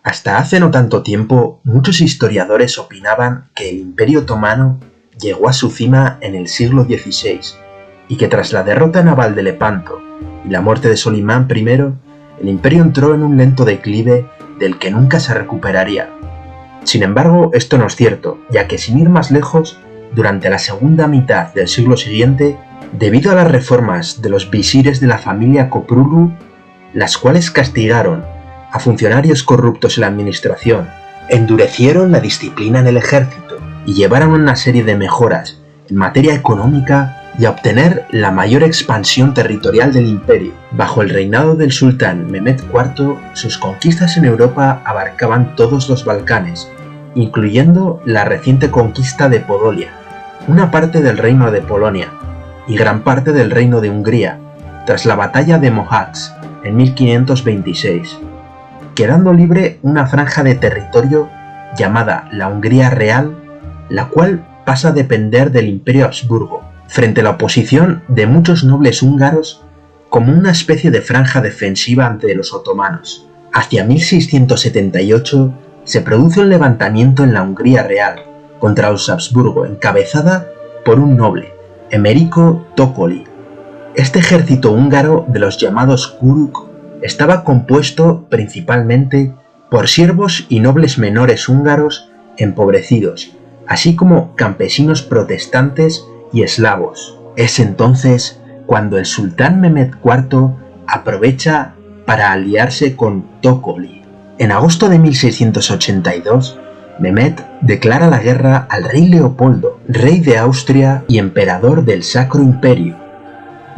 Hasta hace no tanto tiempo, muchos historiadores opinaban que el Imperio Otomano llegó a su cima en el siglo XVI y que tras la derrota naval de Lepanto y la muerte de Solimán I, el imperio entró en un lento declive del que nunca se recuperaría. Sin embargo, esto no es cierto, ya que sin ir más lejos, durante la segunda mitad del siglo siguiente, debido a las reformas de los visires de la familia Koprulu, las cuales castigaron a funcionarios corruptos en la administración, endurecieron la disciplina en el ejército y llevaron una serie de mejoras en materia económica y a obtener la mayor expansión territorial del imperio. Bajo el reinado del sultán Mehmed IV, sus conquistas en Europa abarcaban todos los Balcanes, incluyendo la reciente conquista de Podolia, una parte del reino de Polonia y gran parte del reino de Hungría, tras la batalla de Mohacs en 1526. Quedando libre una franja de territorio llamada la Hungría Real, la cual pasa a depender del Imperio Habsburgo, frente a la oposición de muchos nobles húngaros como una especie de franja defensiva ante los otomanos. Hacia 1678 se produce un levantamiento en la Hungría Real contra los Habsburgo, encabezada por un noble, Emerico Tokoli. Este ejército húngaro de los llamados Kuruk estaba compuesto principalmente por siervos y nobles menores húngaros empobrecidos, así como campesinos protestantes y eslavos. Es entonces cuando el sultán Mehmed IV aprovecha para aliarse con Tokoli. En agosto de 1682, Mehmed declara la guerra al rey Leopoldo, rey de Austria y emperador del Sacro Imperio.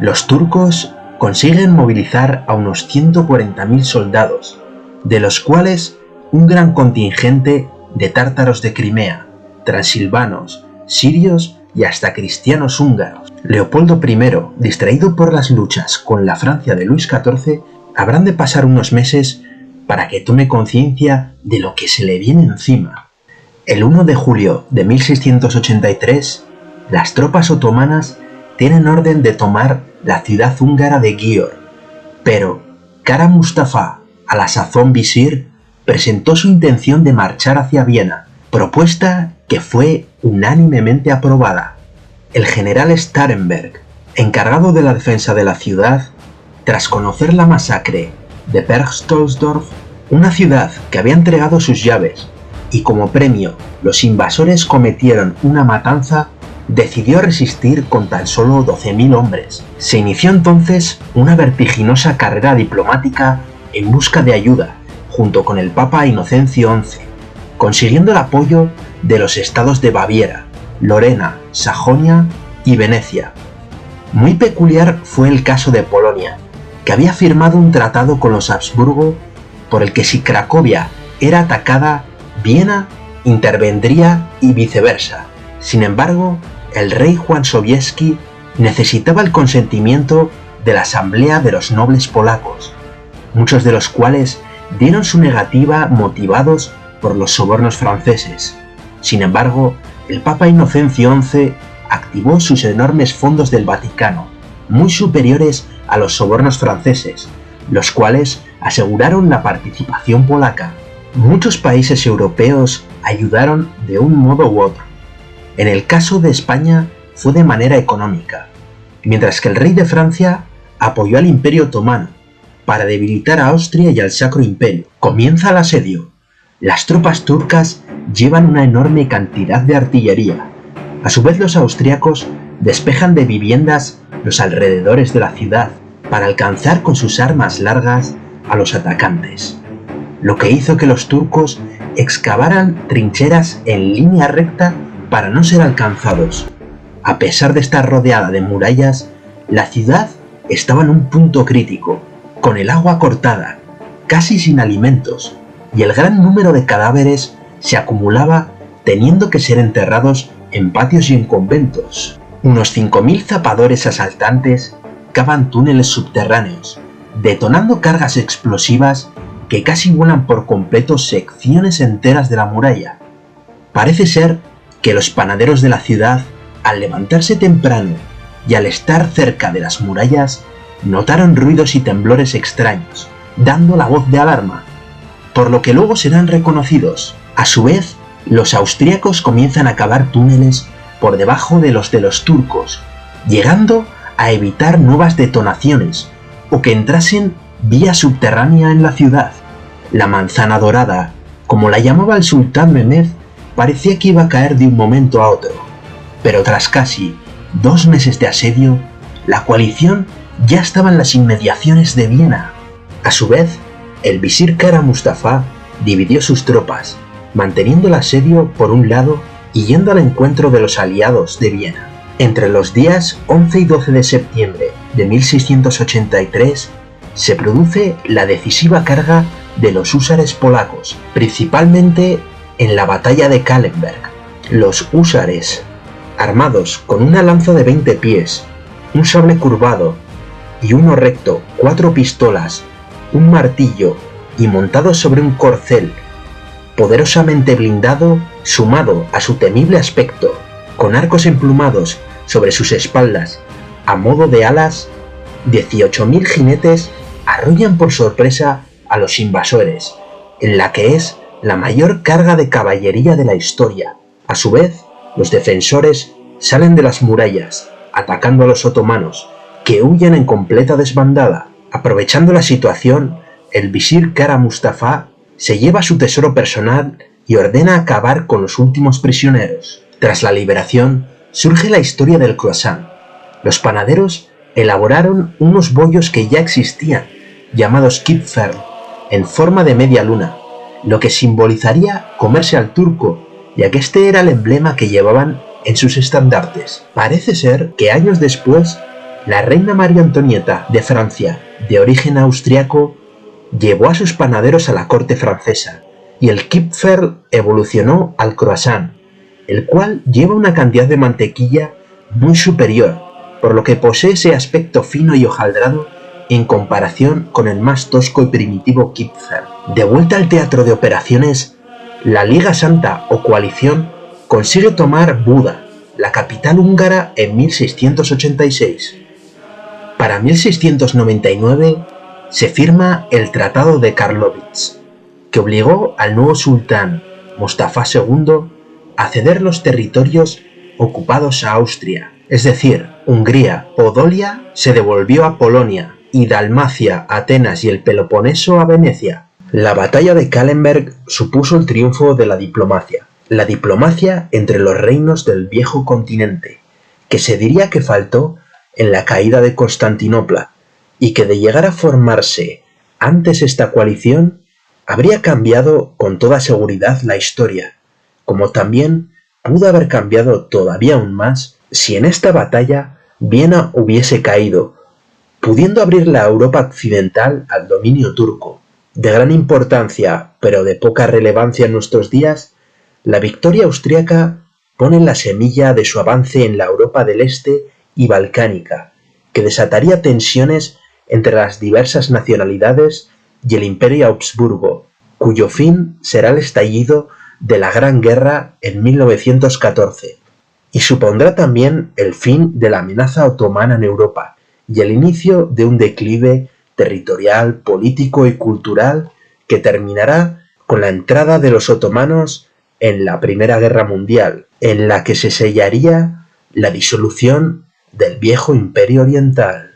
Los turcos consiguen movilizar a unos 140.000 soldados, de los cuales un gran contingente de tártaros de Crimea, transilvanos, sirios y hasta cristianos húngaros. Leopoldo I, distraído por las luchas con la Francia de Luis XIV, habrán de pasar unos meses para que tome conciencia de lo que se le viene encima. El 1 de julio de 1683, las tropas otomanas tienen orden de tomar la ciudad húngara de Győr, pero Kara Mustafa, a la sazón visir, presentó su intención de marchar hacia Viena, propuesta que fue unánimemente aprobada. El general Starhemberg, encargado de la defensa de la ciudad, tras conocer la masacre de Berchtesgaden, una ciudad que había entregado sus llaves, y como premio los invasores cometieron una matanza, decidió resistir con tan solo 12.000 hombres. Se inició entonces una vertiginosa carrera diplomática en busca de ayuda, junto con el Papa Inocencio XI, consiguiendo el apoyo de los estados de Baviera, Lorena, Sajonia y Venecia. Muy peculiar fue el caso de Polonia, que había firmado un tratado con los Habsburgo por el que si Cracovia era atacada, Viena intervendría y viceversa. Sin embargo, el rey Juan Sobieski necesitaba el consentimiento de la Asamblea de los Nobles Polacos, muchos de los cuales dieron su negativa motivados por los sobornos franceses. Sin embargo, el Papa Inocencio XI activó sus enormes fondos del Vaticano, muy superiores a los sobornos franceses, los cuales aseguraron la participación polaca. Muchos países europeos ayudaron de un modo u otro. En el caso de España fue de manera económica, mientras que el rey de Francia apoyó al Imperio Otomano para debilitar a Austria y al Sacro Imperio. Comienza el asedio. Las tropas turcas llevan una enorme cantidad de artillería. A su vez, los austriacos despejan de viviendas los alrededores de la ciudad para alcanzar con sus armas largas a los atacantes, lo que hizo que los turcos excavaran trincheras en línea recta para no ser alcanzados. A pesar de estar rodeada de murallas, la ciudad estaba en un punto crítico, con el agua cortada, casi sin alimentos, y el gran número de cadáveres se acumulaba teniendo que ser enterrados en patios y en conventos. Unos 5.000 zapadores asaltantes cavan túneles subterráneos, detonando cargas explosivas que casi vuelan por completo secciones enteras de la muralla. Parece ser que los panaderos de la ciudad, al levantarse temprano y al estar cerca de las murallas, notaron ruidos y temblores extraños, dando la voz de alarma, por lo que luego serán reconocidos. A su vez, los austríacos comienzan a cavar túneles por debajo de los turcos, llegando a evitar nuevas detonaciones o que entrasen vía subterránea en la ciudad. La manzana dorada, como la llamaba el sultán Mehmed, parecía que iba a caer de un momento a otro, pero tras casi 2 meses de asedio, la coalición ya estaba en las inmediaciones de Viena. A su vez, el visir Kara Mustafa dividió sus tropas, manteniendo el asedio por un lado y yendo al encuentro de los aliados de Viena. Entre los días 11 y 12 de septiembre de 1683 se produce la decisiva carga de los húsares polacos, principalmente en la batalla de Kahlenberg. Los húsares, armados con una lanza de 20 pies, un sable curvado y uno recto, 4 pistolas, un martillo y montados sobre un corcel poderosamente blindado, sumado a su temible aspecto, con arcos emplumados sobre sus espaldas a modo de alas, 18.000 jinetes arrollan por sorpresa a los invasores, en la que es la mayor carga de caballería de la historia. A su vez, los defensores salen de las murallas, atacando a los otomanos, que huyen en completa desbandada. Aprovechando la situación, el visir Kara Mustafa se lleva su tesoro personal y ordena acabar con los últimos prisioneros. Tras la liberación, surge la historia del croissant. Los panaderos elaboraron unos bollos que ya existían, llamados Kipferl, en forma de media luna, lo que simbolizaría comerse al turco, ya que este era el emblema que llevaban en sus estandartes. Parece ser que años después, la reina María Antonieta de Francia, de origen austriaco, llevó a sus panaderos a la corte francesa, y el Kipferl evolucionó al croissant, el cual lleva una cantidad de mantequilla muy superior, por lo que posee ese aspecto fino y hojaldrado en comparación con el más tosco y primitivo Kipferl. De vuelta al teatro de operaciones, la Liga Santa o Coalición consigue tomar Buda, la capital húngara, en 1686. Para 1699 se firma el Tratado de Karlowitz, que obligó al nuevo sultán Mustafa II a ceder los territorios ocupados a Austria, es decir, Hungría, Podolia se devolvió a Polonia y Dalmacia, Atenas y el Peloponeso a Venecia. La batalla de Kahlenberg supuso el triunfo de la diplomacia entre los reinos del viejo continente, que se diría que faltó en la caída de Constantinopla, y que de llegar a formarse antes esta coalición, habría cambiado con toda seguridad la historia, como también pudo haber cambiado todavía aún más si en esta batalla Viena hubiese caído, pudiendo abrir la Europa occidental al dominio turco. De gran importancia, pero de poca relevancia en nuestros días, la victoria austríaca pone la semilla de su avance en la Europa del Este y balcánica, que desataría tensiones entre las diversas nacionalidades y el Imperio Augsburgo, cuyo fin será el estallido de la Gran Guerra en 1914, y supondrá también el fin de la amenaza otomana en Europa y el inicio de un declive territorial, político y cultural que terminará con la entrada de los otomanos en la Primera Guerra Mundial, en la que se sellaría la disolución del viejo Imperio Oriental.